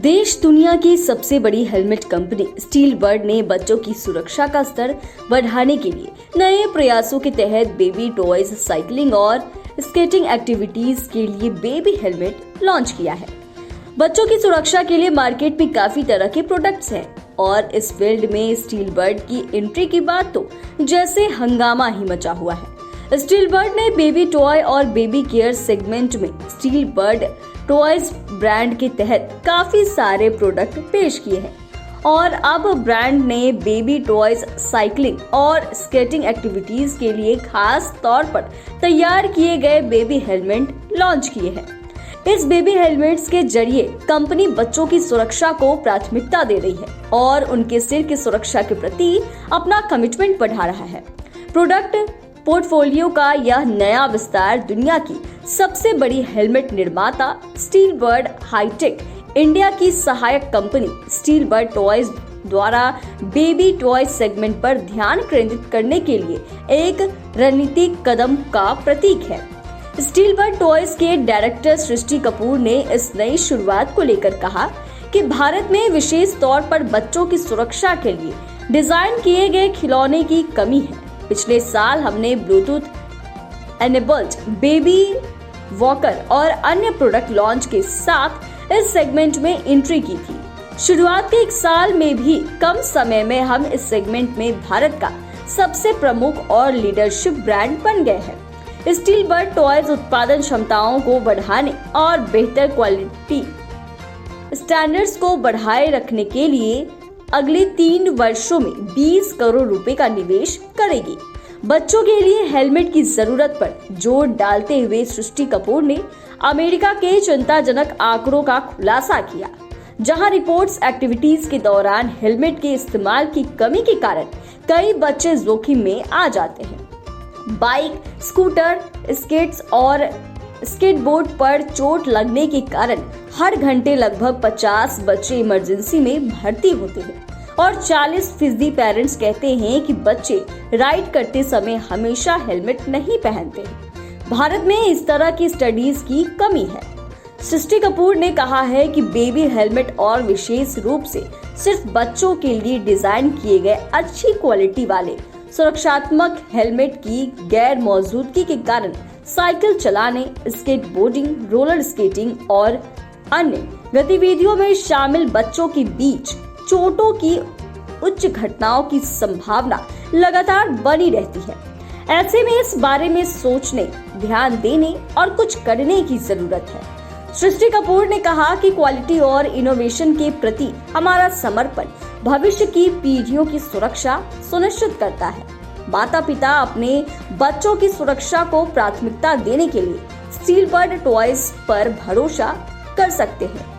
देश दुनिया की सबसे बड़ी हेलमेट कंपनी स्टील बर्ड ने बच्चों की सुरक्षा का स्तर बढ़ाने के लिए नए प्रयासों के तहत बेबी टॉयज, साइकिलिंग और स्केटिंग एक्टिविटीज के लिए बेबी हेलमेट लॉन्च किया है। बच्चों की सुरक्षा के लिए मार्केट में काफी तरह के प्रोडक्ट्स हैं और इस फील्ड में स्टील बर्ड की एंट्री की बात तो जैसे हंगामा ही मचा हुआ है। स्टील बर्ड ने बेबी टॉय और बेबी केयर सेगमेंट में स्टील बर्ड टॉयज ब्रांड के तहत काफी सारे प्रोडक्ट पेश किए हैं और अब ब्रांड ने बेबी टॉयज, साइकिलिंग और स्केटिंग एक्टिविटीज के लिए खास तौर पर तैयार किए गए बेबी हेलमेट लॉन्च किए हैं। इस बेबी हेलमेट्स के जरिए कंपनी बच्चों की सुरक्षा को प्राथमिकता दे रही है और उनके सिर की सुरक्षा के प्रति अपना कमिटमेंट बढ़ा रहा है। प्रोडक्ट पोर्टफोलियो का यह नया विस्तार दुनिया की सबसे बड़ी हेलमेट निर्माता स्टील बर्ड हाईटेक इंडिया की सहायक कंपनी स्टील बर्ड टॉयज द्वारा बेबी टॉय सेगमेंट पर ध्यान केंद्रित करने के लिए एक रणनीतिक कदम का प्रतीक है। स्टील बर्ड टॉयज के डायरेक्टर सृष्टि कपूर ने इस नई शुरुआत को लेकर कहा कि भारत में विशेष तौर पर बच्चों की सुरक्षा के लिए डिजाइन किए गए खिलौने की कमी है। पिछले साल हमने ब्लूटूथ एनेबल्ड बेबी वॉकर और अन्य प्रोडक्ट लॉन्च के साथ इस सेगमेंट में एंट्री की थी। शुरुआत के एक साल में भी कम समय में हम इस सेगमेंट में भारत का सबसे प्रमुख और लीडरशिप ब्रांड बन गए हैं। स्टील बर्ड टॉयज उत्पादन क्षमताओं को बढ़ाने और बेहतर क्वालिटी स्टैंडर्ड्स को बढ़ाए रखने के लिए अगले 3 वर्षों में 20 करोड़ रुपए का निवेश करेगी। बच्चों के लिए हेलमेट की जरूरत पर जोर डालते हुए सृष्टि कपूर ने अमेरिका के चिंताजनक आंकड़ों का खुलासा किया, जहां रिपोर्ट्स एक्टिविटीज के दौरान हेलमेट के इस्तेमाल की कमी के कारण कई बच्चे जोखिम में आ जाते हैं। बाइक, स्कूटर, स्केट्स और स्केटबोर्ड पर चोट लगने के कारण हर घंटे लगभग 50 बच्चे इमरजेंसी में भर्ती होते हैं और 40% पेरेंट्स कहते हैं कि बच्चे राइड करते समय हमेशा हेलमेट नहीं पहनते। भारत में इस तरह की स्टडीज की कमी है। सृष्टि कपूर ने कहा है कि बेबी हेलमेट और विशेष रूप से सिर्फ बच्चों के लिए डिजाइन किए गए अच्छी क्वालिटी वाले सुरक्षात्मक हेलमेट की गैर मौजूदगी के कारण साइकिल चलाने, स्केटबोर्डिंग, रोलर स्केटिंग और अन्य गतिविधियों में शामिल बच्चों के बीच चोटों की उच्च घटनाओं की संभावना लगातार बनी रहती है। ऐसे में इस बारे में सोचने, ध्यान देने और कुछ करने की जरूरत है। सृष्टि कपूर ने कहा कि क्वालिटी और इनोवेशन के प्रति हमारा समर्पण भविष्य की पीढ़ियों की सुरक्षा सुनिश्चित करता है। माता पिता अपने बच्चों की सुरक्षा को प्राथमिकता देने के लिए स्टील बर्ड टॉयज पर भरोसा कर सकते हैं।